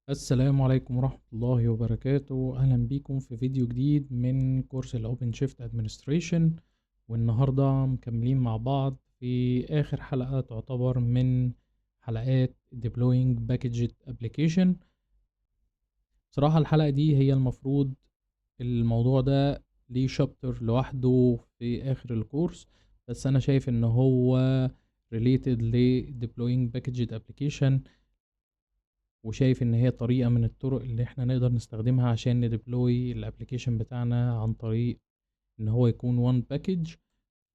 السلام عليكم ورحمة الله وبركاته. أهلا بيكم في فيديو جديد من كورس ال OpenShift Administration. والنهاردة مكملين مع بعض في آخر حلقة تعتبر من حلقات Deploying Packaged Application. بصراحة الحلقة دي هي المفروض الموضوع ده ليه شابتر لوحده في آخر الكورس، بس أنا شايف إن هو related ل Deploying Packaged Application، وشايف ان هي طريقة من الطرق اللي احنا نقدر نستخدمها عشان نديبلوي الابليكيشن بتاعنا عن طريق ان هو يكون وان باكج.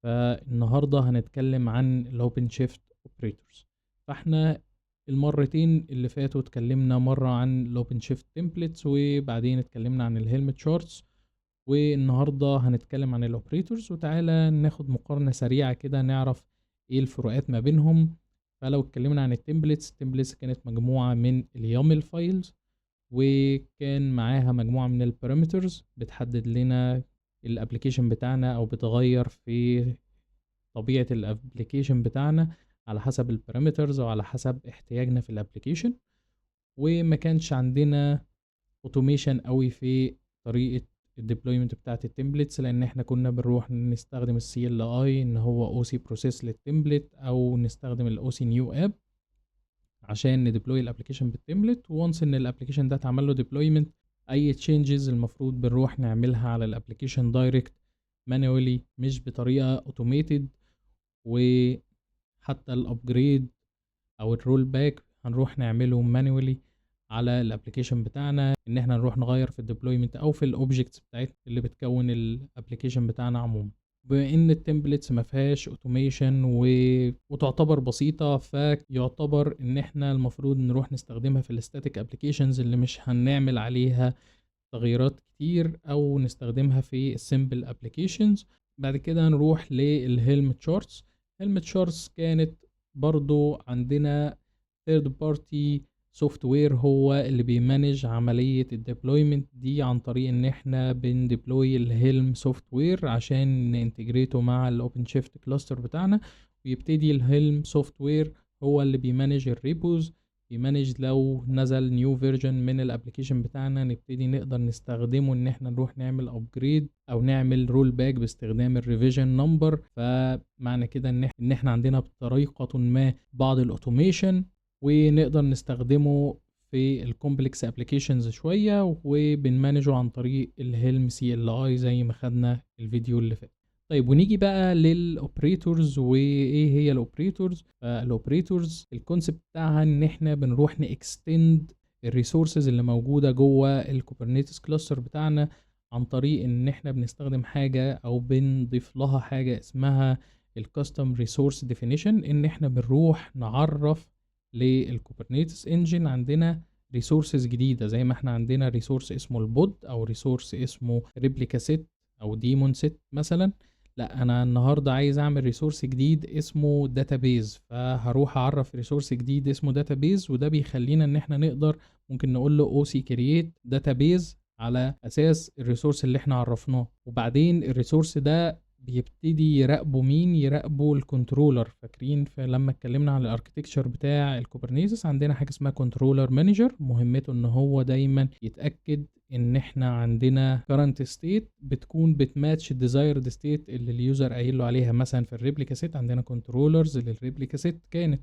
فالنهاردة هنتكلم عن الاوبن شيفت اوبريتورز. فاحنا المرتين اللي فاتوا اتكلمنا مرة عن الاوبن شيفت تمبلتس، وبعدين اتكلمنا عن الهيلمت شارتس، والنهاردة هنتكلم عن الاوبريتورز. وتعالى ناخد مقارنة سريعة كده نعرف ايه الفروقات ما بينهم. فلو اتكلمنا عن التمبلتس كانت مجموعة من اليامل فايلز، وكان معاها مجموعة من البارامترز بتحدد لنا الابليكيشن بتاعنا او بتغير في طبيعة الابليكيشن بتاعنا على حسب البارامترز او على حسب احتياجنا في الابليكيشن. وما كانش عندنا اوتوميشن قوي في طريقة الديبلويمنت بتاعت التمبلتس، لان احنا كنا بنروح نستخدم السي ال اي ان هو او سي بروسيس للتمبلت، او نستخدم الاو سي نيو اب عشان نديبلوي الابلكيشن بالتمبلت. وانس ان الابلكيشن ده اتعمل له ديبلويمنت، اي تشينجز المفروض بنروح نعملها على الابلكيشن دايركت مانوالي، مش بطريقه اوتوميتد. وحتى الابجريد او الرول باك هنروح نعمله مانوالي على الابلكيشن بتاعنا، ان احنا نروح نغير في الديبلويمنت او في الاوبجكتس بتاعتنا اللي بتكون الابلكيشن بتاعنا عموما. بما ان التمبلتس ما فيهاش اوتوميشن وتعتبر بسيطه، فيعتبر ان احنا المفروض نروح نستخدمها في الستاتيك ابلكيشنز اللي مش هنعمل عليها تغييرات كتير، او نستخدمها في السيمبل ابلكيشنز. بعد كده نروح للهيلمت شارتس. هيلمت شارتس كانت برضو عندنا third party سوفت وير هو اللي بيمانج عملية الديبلويمنت دي، عن طريق ان احنا بنديبلوي الهيلم سوفت وير عشان ننتجريته مع الاوبن شيفت كلاستر بتاعنا. ويبتدي الهيلم سوفت وير هو اللي بيمانج الريبوز، بيمانج لو نزل نيو فيرجن من الابلكيشن بتاعنا نبتدي نقدر نستخدمه ان احنا نروح نعمل ابجريد او نعمل رول باك باستخدام الريفيجن نمبر. فمعنى كده ان احنا عندنا بطريقة ما بعض الاوتوميشن، ونقدر نستخدمه في الكومبلكس ابلكيشنز شويه، وبنمانجه عن طريق الهيلم سي ال اي زي ما خدنا الفيديو اللي فات. طيب ونيجي بقى للاوبريتورز. وايه هي الاوبريتورز؟ الاوبريتورز الكونسبت بتاعها ان احنا بنروح ناكستند الريسورسز اللي موجوده جوه الكوبرنيتس كلاستر بتاعنا، عن طريق ان احنا بنستخدم حاجه او بنضيف لها حاجه اسمها الكاستم ريسورس ديفينيشن. ان احنا بنروح نعرف للكوبرنيتس انجن عندنا ريسورسز جديده، زي ما احنا عندنا ريسورس اسمه البود، او ريسورس اسمه ريبليكا سيت او ديمون سيت مثلا. لا، انا النهارده عايز اعمل ريسورس جديد اسمه داتابيز، فهروح اعرف ريسورس جديد اسمه داتابيز. وده بيخلينا ان احنا نقدر ممكن نقول له او سي كرييت داتابيز على اساس الريسورس اللي احنا عرفناه. وبعدين الريسورس ده بيبتدي يراقبوا مين؟ يراقبوا الكنترولر. فاكرين فلما اتكلمنا عن الاركتكتشر بتاع الكوبرنيتس عندنا حاجه اسمها كنترولر مانجر، مهمته ان هو دايما يتاكد ان احنا عندنا current state بتكون بتماتش الديزايرد ستيت اللي اليوزر قايل له عليها. مثلا في الريبليكا سيت عندنا كنترولرز للريبليكا سيت كانت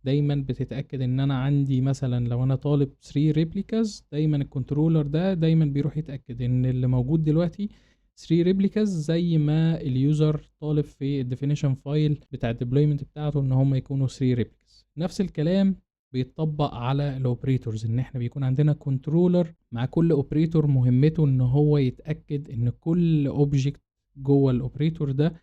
دايما بتتاكد ان انا عندي مثلا لو انا طالب 3 ريبليكاز، دايما الكنترولر ده دايما بيروح يتاكد ان اللي موجود دلوقتي 3 ريبليكاز زي ما اليوزر طالب في الديفينيشن فايل بتاع الديبلويمنت بتاعته ان هم يكونوا 3 ريبليكاز. نفس الكلام بيتطبق على الاوبريتورز، ان احنا بيكون عندنا كنترولر مع كل اوبريتور مهمته ان هو يتاكد ان كل اوبجكت جوه الاوبريتور ده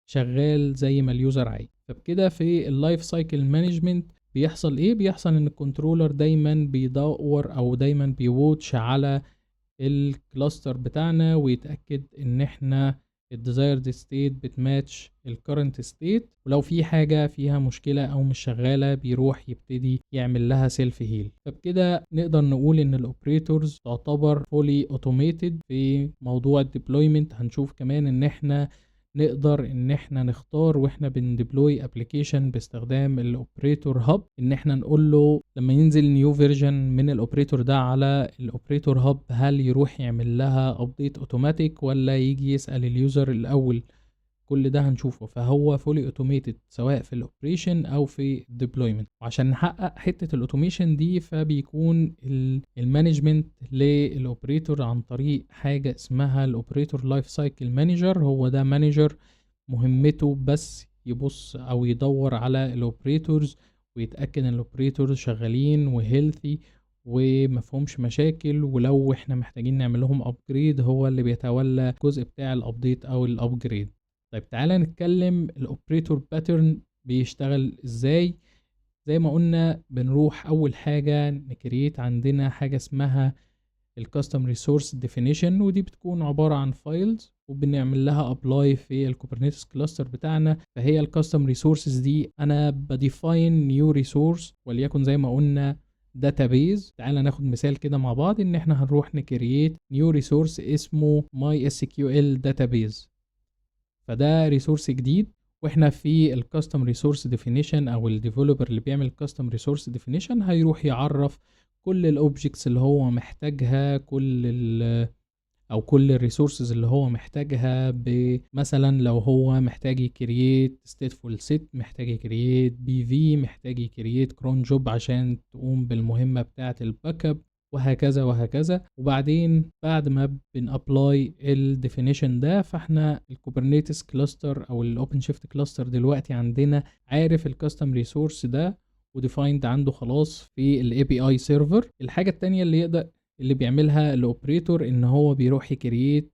شغال زي ما اليوزر عايز. فبكده في اللايف سايكل مانجمنت بيحصل ايه؟ بيحصل ان الكنترولر دايما بيدور او دايما بيواتش على الكلاستر بتاعنا، ويتاكد ان احنا الديزايرد ستيت بتماتش الكرنت ستيت، ولو في حاجه فيها مشكله او مش شغاله بيروح يبتدي يعمل لها سيلف هيل. فبكده نقدر نقول ان الاوبريتورز تعتبر فولي اوتوميتد في موضوع الديبلويمنت. هنشوف كمان ان احنا نقدر ان احنا نختار واحنا بنديبلوي ابلكيشن باستخدام الاوبريتور هاب، ان احنا نقول له لما ينزل نيو فيرجن من الاوبريتور ده على الاوبريتور هاب هل يروح يعمل لها ابديت اوتوماتيك ولا يجي يسأل اليوزر الاول. كل ده هنشوفه. فهو فولي اوتوميتد سواء في الاوبريشن او في الديبلويمنت. وعشان نحقق حته الاوتوميشن دي فبيكون المانجمنت للاوبريتور عن طريق حاجه اسمها الاوبريتور لايف سايكل مانجر. هو ده مانجر مهمته بس يبص او يدور على الاوبريتورز ويتاكد ان الاوبريتورز شغالين وهيلثي ومفهومش مشاكل، ولو احنا محتاجين نعمل لهم ابجريد هو اللي بيتولى الجزء بتاع الابديت او الابجريد. طيب تعالى نتكلم الاوبريتور باترن بيشتغل ازاي. زي ما قلنا بنروح اول حاجة نكريت عندنا حاجة اسمها الكاستم ريسورس ديفينيشن، ودي بتكون عبارة عن فايلز وبنعمل لها ابلاي في الكوبرنيتس كلاستر بتاعنا. فهي الكاستم ريسورسز دي انا بديفاين نيو ريسورس وليكن زي ما قلنا داتابيز. تعالى ناخد مثال كده مع بعض ان احنا هنروح نكريت نيو ريسورس اسمه MySQL database. فده ريسورس جديد، واحنا في الكاستم ريسورس ديفينيشن او الديفلوبر اللي بيعمل الكاستم ريسورس ديفينيشن هيروح يعرف كل الاوبجكتس اللي هو محتاجها، كل الريسورسز اللي هو محتاجها. مثلا لو هو محتاج يكريت stateful set، محتاج يكريت BV، محتاج يكريت cron job عشان تقوم بالمهمة بتاعة الباك اب، وهكذا وهكذا. وبعدين بعد ما بنابلاي الديفينيشن ده فاحنا الكوبرنيتس كلاستر او الاوبن شيفت كلاستر دلوقتي عندنا عارف الكاستم ريسورس ده وديفايند عنده خلاص في الاي بي اي سيرفر. الحاجه التانية اللي بيعملها الاوبريتور ان هو بيروح يكريت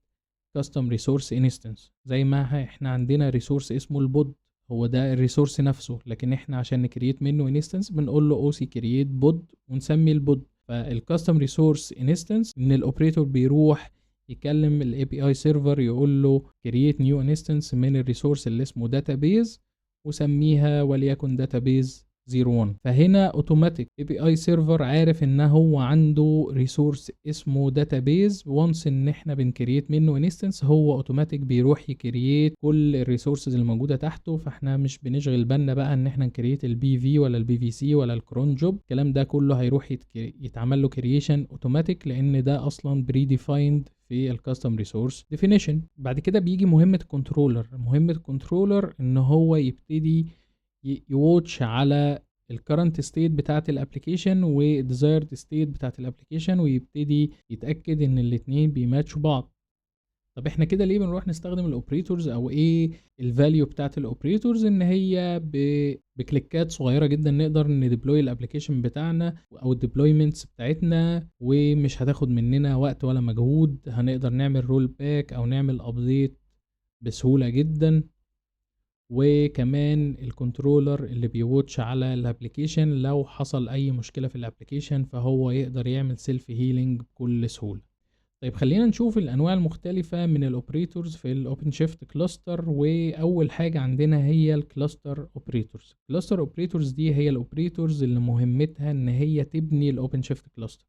كاستم ريسورس انستنس. زي ما احنا عندنا ريسورس اسمه البود، هو ده الريسورس نفسه، لكن احنا عشان نكريت منه انستنس بنقول له او سي كريت بود ونسمي البود. فالكاستم ريسورس انستنس ان الاوبريتور بيروح يكلم الاي بي اي سيرفر يقول له كرييت نيو انستنس من الريسورس اللي اسمه داتابيز وسميها وليكن داتابيز 01. فهنا اوتوماتيك اي بي اي سيرفر عارف ان هو عنده ريسورس اسمه داتابيز. وانس ان احنا بنكريت منه انستنس هو اوتوماتيك بيروح يكريت كل الريسورسز اللي موجوده تحته. فاحنا مش بنشغل بالنا بقى ان احنا نكريت البي في ولا البي في سي ولا الكرون جوب. الكلام ده كله هيروح يتعمل له كرييشن اوتوماتيك لان ده اصلا بري ديفايند في الكاستم ريسورس ديفينيشن. بعد كده بيجي مهمه الكنترولر. مهمه الكنترولر ان هو يبتدي يواتش على الكرنت ستيت بتاعه الابلكيشن وديزايرد ستيت بتاعه الابلكيشن ويبتدي يتاكد ان الاتنين بيماتشوا بعض. طب احنا كده ليه بنروح نستخدم الاوبريتورز او ايه الفاليو بتاعه الاوبريتورز؟ ان هي بكليكات صغيره جدا نقدر نديبلوي الابلكيشن بتاعنا او الديبلويمنتس بتاعتنا ومش هتاخد مننا وقت ولا مجهود. هنقدر نعمل رول باك او نعمل ابديت بسهوله جدا. وكمان الكنترولر اللي بيواتش على الابليكيشن لو حصل اي مشكلة في الابليكيشن فهو يقدر يعمل سيلف هيلينج بكل سهولة. طيب خلينا نشوف الانواع المختلفة من الاوبريتورز في الاوبن شيفت كلاستر. واول حاجة عندنا هي الكلاستر اوبريتورز. الكلاستر اوبريتورز دي هي الاوبريتورز اللي مهمتها ان هي تبني الاوبن شيفت كلاستر.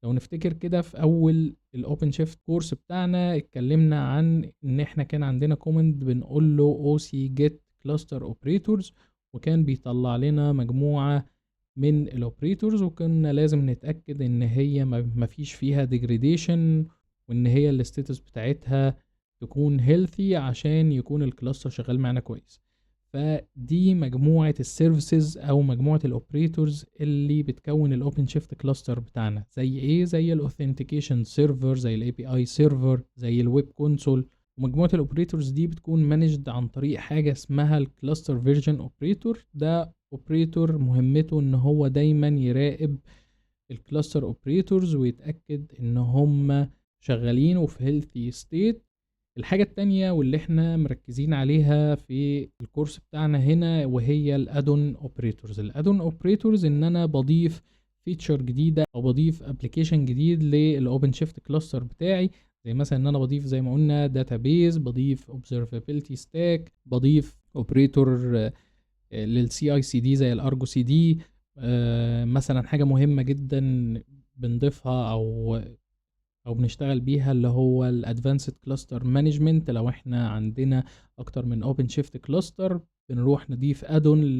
لو نفتكر كده في اول الاوبن شيفت كورس بتاعنا اتكلمنا عن ان احنا كان عندنا كوماند بنقول له او سي جيت كلاستر اوبريتورز، وكان بيطلع لنا مجموعة من الاوبريتورز وكنا لازم نتأكد ان هي مفيش فيها ديجريديشن وان هي الستاتس بتاعتها تكون هيلثي عشان يكون الكلاستر شغال معنا كويس. فدي مجموعة السيرفيسز او مجموعة الاوبريتورز اللي بتكون الاوبن شيفت كلاستر بتاعنا. زي ايه؟ زي الاوثنتيكيشن سيرفر، زي الاي بي اي سيرفر، زي الويب كونسول. ومجموعة الاوبريتورز دي بتكون مانجد عن طريق حاجة اسمها الكلاستر فيرجن اوبريتور. ده اوبريتور مهمته ان هو دايما يراقب الكلاستر اوبريتورز ويتأكد ان هم شغالين وفي هيلثي ستيت. الحاجة التانية واللي احنا مركزين عليها في الكورس بتاعنا هنا وهي الادون اوبريتورز. الادون اوبريتورز ان انا بضيف فيتشر جديدة او بضيف ابليكيشن جديد للاوبن شيفت كلاستر بتاعي. زي مثلا ان انا بضيف زي ما قلنا داتابيز، بضيف observability stack، بضيف اوبريتور للسي اي سي دي زي الارجو سي دي. مثلا حاجة مهمة جدا بنضيفها او بنشتغل بيها اللي هو الادفانسد كلاستر مانجمنت. لو احنا عندنا اكتر من اوبن شيفت كلاستر بنروح نضيف ادون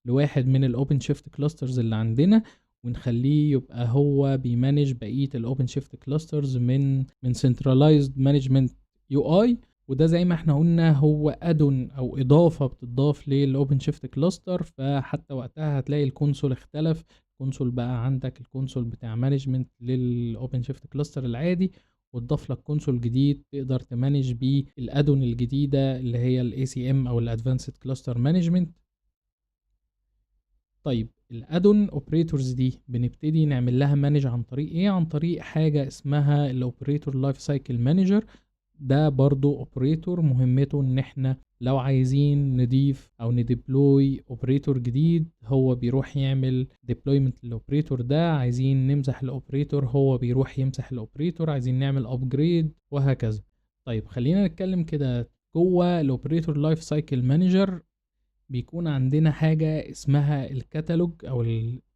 لواحد من الاوبن شيفت كلاسترز اللي عندنا، ونخليه يبقى هو بيمانج بقيه الاوبن شيفت كلاسترز من سنترلايزد مانجمنت يو اي. وده زي ما احنا قلنا هو ادون او اضافه بتضاف للاوبن شيفت كلاستر، فحتى وقتها هتلاقي الكونسول اختلف. الكونسول بقى عندك الكونسول بتاع مانجمنت للاوبن شيفت كلاستر العادي، وتضاف لك كونسول جديد تقدر تمانج بيه الادون الجديده اللي هي الاي سي ام او الادفانسد كلاستر مانجمنت. طيب الادون اوبريتورز دي بنبتدي نعمل لها مانج عن طريق ايه؟ عن طريق حاجه اسمها الاوبريتور لايف سايكل مانجر. ده برضو اوبريتور مهمته ان احنا لو عايزين نضيف او نديبلوي اوبريتور جديد هو بيروح يعمل ديبلويمنت للاوبريتور ده، عايزين نمسح الاوبريتور هو بيروح يمسح الاوبريتور، عايزين نعمل ابجريد وهكذا. طيب خلينا نتكلم كده جوه الاوبريتور لايف سايكل مانجر بيكون عندنا حاجة اسمها الكتالوج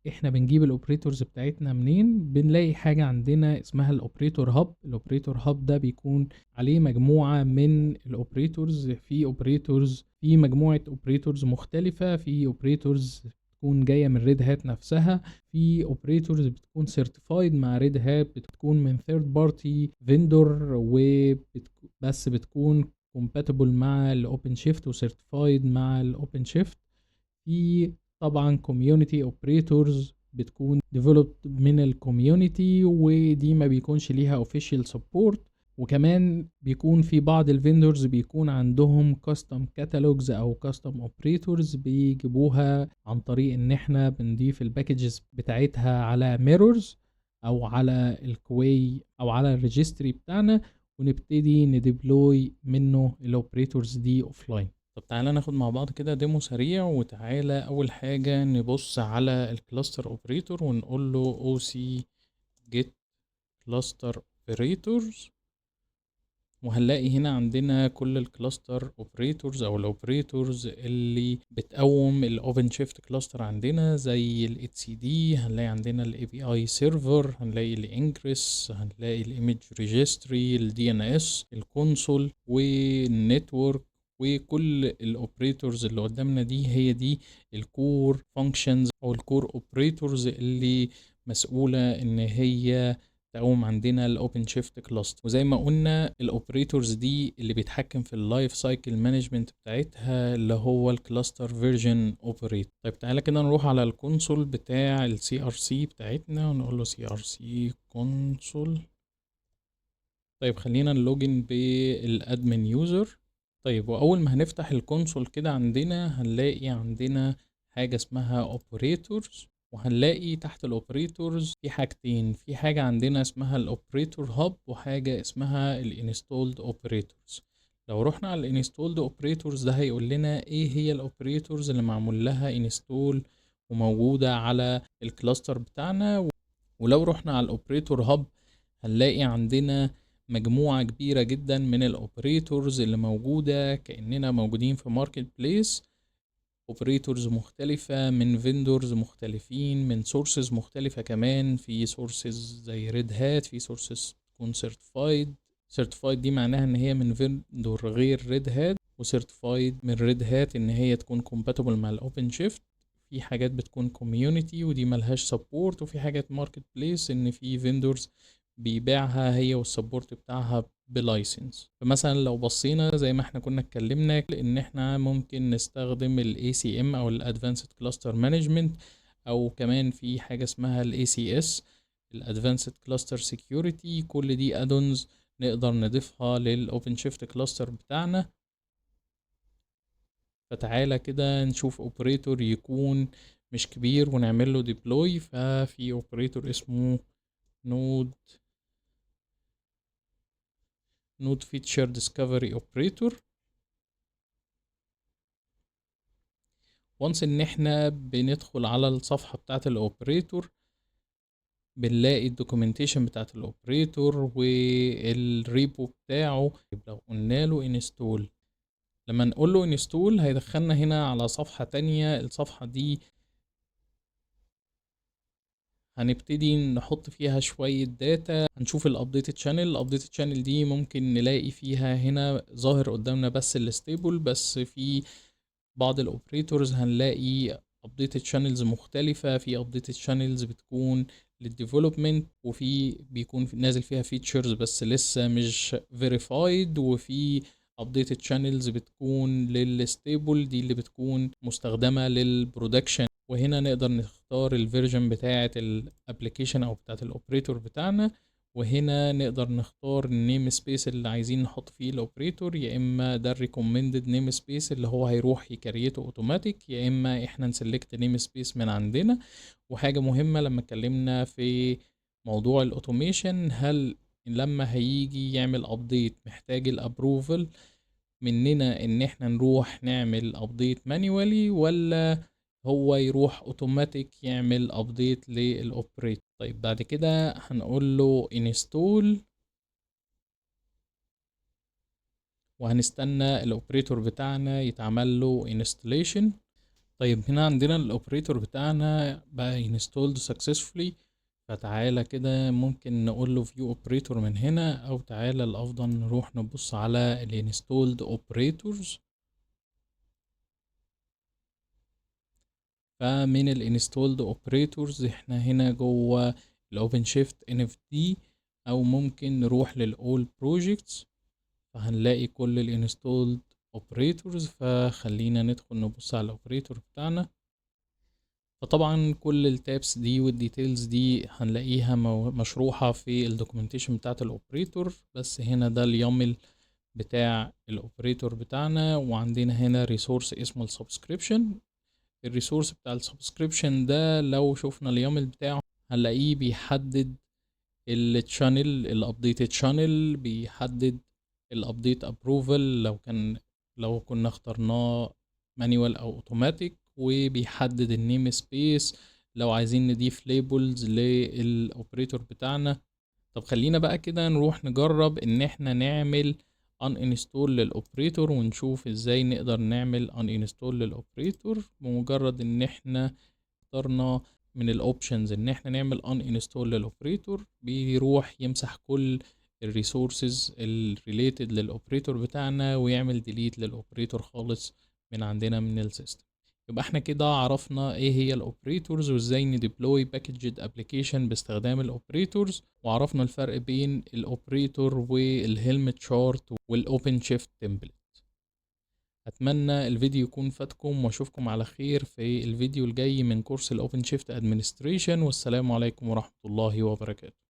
احنا بنجيب الاوبريتورز بتاعتنا منين؟ بنلاقي حاجة عندنا اسمها الاوبريتور هاب. الاوبريتور هاب ده بيكون عليه مجموعة من الاوبريتورز، في مجموعة اوبريتورز مختلفة، في اوبريتورز بتكون جاية من ريد هات نفسها، في اوبريتورز بتكون سيرتيفايد مع ريد هات، بتكون من ثيرد بارتي فيندور بس بتكون compatible مع الاوبن شيفت وسيرتيفايد مع الاوبن شيفت. في طبعا community operators بتكون developed من الكوميونتي ودي ما بيكونش ليها official support. وكمان بيكون في بعض الفيندورز بيكون عندهم custom catalogs او custom operators بيجيبوها عن طريق ان احنا بنضيف الباكجز بتاعتها على mirrors او على الكوي او على الريجستري بتاعنا، ونبتدي نديبلوي منه الاوبريتورز دي اوفلاين. طب تعالى ناخد مع بعض كده ديمو سريع. وتعالى اول حاجة نبص على الكلاستر اوبريتور ونقول له oc get cluster operators، وهنلاقي هنا عندنا كل الكلاستر اوبريتورز او الاوبريتورز اللي بتقوم الاوبن شيفت كلاستر عندنا، زي ال HCD، هنلاقي عندنا ال API سيرفر، هنلاقي الانجريس، هنلاقي الايمج ريجستري، ال DNS، الكونسول والنتورك. وكل الاوبريتورز اللي قدامنا دي هي دي الكور فانكشنز او الكور اوبريتورز اللي مسؤولة ان هي تقوم عندنا الاوبن شيفت كلاستر. وزي ما قلنا الاوبريتورز دي اللي بيتحكم في اللايف سايكل مانجمنت بتاعتها اللي هو الكلاستر فيرجن اوبريتور. طيب تعالى كده نروح على الكونسول بتاع السي ار سي بتاعتنا ونقول له سي ار سي كونسول. طيب خلينا نلوجن بالادمن يوزر. طيب واول ما هنفتح الكونسول كده عندنا هنلاقي عندنا حاجة اسمها اوبريتورز، وهنلاقي تحت الاوبريتورز في حاجتين، في حاجة عندنا اسمها الاوبريتور هاب وحاجة اسمها الانستولد اوبريتورز. لو رحنا على الانستولد اوبريتورز ده هيقول لنا ايه هي الاوبريتورز اللي معمول لها انستول وموجودة على الكلاستر بتاعنا. ولو رحنا على الاوبريتور هاب هنلاقي عندنا مجموعة كبيرة جدا من الاوبريتورز اللي موجودة كأننا موجودين في ماركت بليس. اوبريتورز مختلفة من فيندورز مختلفين من سورسز مختلفة، كمان في سورسز زي ريد هات، في سورسز تكون سيرتيفايد دي معناها ان هي من فيندور غير ريد هات، وسيرتيفايد من ريد هات ان هي تكون compatible مع الاوبن شيفت. في حاجات بتكون كوميونتي ودي ملهاش سبورت، وفي حاجات ماركت بليس ان في فيندورز بيبيعها هي والسبورت بتاعها بلايسنس. فمثلا لو بصينا زي ما احنا كنا اتكلمنا ان احنا ممكن نستخدم ال ACM او ال Advanced Cluster Management، او كمان في حاجة اسمها ال ACS ال Advanced Cluster Security. كل دي add-ons نقدر نضيفها لل OpenShift Cluster بتاعنا. فتعالى كده نشوف اوبريتور يكون مش كبير ونعمل له deploy. ففي اوبريتور اسمه node feature discovery operator. once ان احنا بندخل على الصفحة بتاعت الاوبريتور بنلاقي الدوكيومنتيشن بتاعت الاوبريتور والريبو بتاعه. لو قلنا له install، لما نقول له install هيدخلنا هنا على صفحة تانية. الصفحة دي هنبتدي نحط فيها شوية داتا، هنشوف الابديت تشانل. الابديت تشانل دي ممكن نلاقي فيها هنا ظاهر قدامنا بس الستيبل، بس في بعض الاوبريتورز هنلاقي updated channels مختلفة. في updated channels بتكون للديفلوبمنت، وفي بيكون نازل فيها features بس لسه مش verified، وفي updated channels بتكون للستيبل دي اللي بتكون مستخدمة للبرودكشن. وهنا نقدر نختار الفيرجن بتاعة الابليكيشن او بتاعة الاوبريتور بتاعنا، وهنا نقدر نختار النيم سبيس اللي عايزين نحط فيه الاوبريتور، يا اما ده الريكومندد نيم سبيس اللي هو هيروح يكريته اوتوماتيك، يا اما احنا نسلكت نيم سبيس من عندنا. وحاجة مهمة لما اتكلمنا في موضوع الاوتوميشن، هل لما هيجي يعمل ابديت محتاج الابروفل مننا ان احنا نروح نعمل ابديت مانيوالي، ولا هو يروح اوتوماتيك يعمل ابديت للاوبريت؟ طيب بعد كده هنقول له انستول، وهنستنى الاوبريتور بتاعنا يتعمل له انستليشن. طيب هنا عندنا الاوبريتور بتاعنا بقى انستولد سكسسفولي، فتعالى كده ممكن نقول له فيو اوبريتور من هنا، او تعالى الافضل نروح نبص على الانستولد اوبريتورز. فمن الانستولد اوبريتورز احنا هنا جوه الاوبن شيفت ان اف دي، او ممكن نروح للاول بروجكتس فهنلاقي كل الانستولد اوبريتورز. فخلينا ندخل نبص على الاوبريتور بتاعنا. فطبعا كل التابس دي والديتيلز دي هنلاقيها مشروحة في الدوكيومنتيشن بتاعت الاوبريتور، بس هنا ده اليامل بتاع الاوبريتور بتاعنا. وعندنا هنا ريسورس اسمه السبسكريبشن. الريسورس بتاع السبسكريبشن ده لو شفنا اليامل بتاعه هنلاقيه بيحدد التشانل الابديتد شانل، بيحدد الابديت ابروفل لو كنا اخترناه مانيوال او اوتوماتيك، وبيحدد النيم سبيس لو عايزين نضيف ليبلز للاوبريتور بتاعنا. طب خلينا بقى كده نروح نجرب ان احنا نعمل uninstall للاوبريتور، ونشوف ازاي نقدر نعمل uninstall للاوبريتور. بمجرد ان احنا اخترنا من الاوبشنز ان احنا نعمل uninstall للاوبريتور، بيروح يمسح كل الريسورسز الريليتد للاوبريتور بتاعنا، ويعمل ديليت للاوبريتور خالص من عندنا من السيستم. يبقى احنا كده عرفنا ايه هي الاوبريتورز، وازاي نديبلوي باكجد ابلكيشن باستخدام الاوبريتورز، وعرفنا الفرق بين الاوبريتور والهيلمت شارت والاوبن شيفت تمبلت. اتمنى الفيديو يكون فاتكم، واشوفكم على خير في الفيديو الجاي من كورس الاوبن شيفت ادمنستريشن، والسلام عليكم ورحمة الله وبركاته.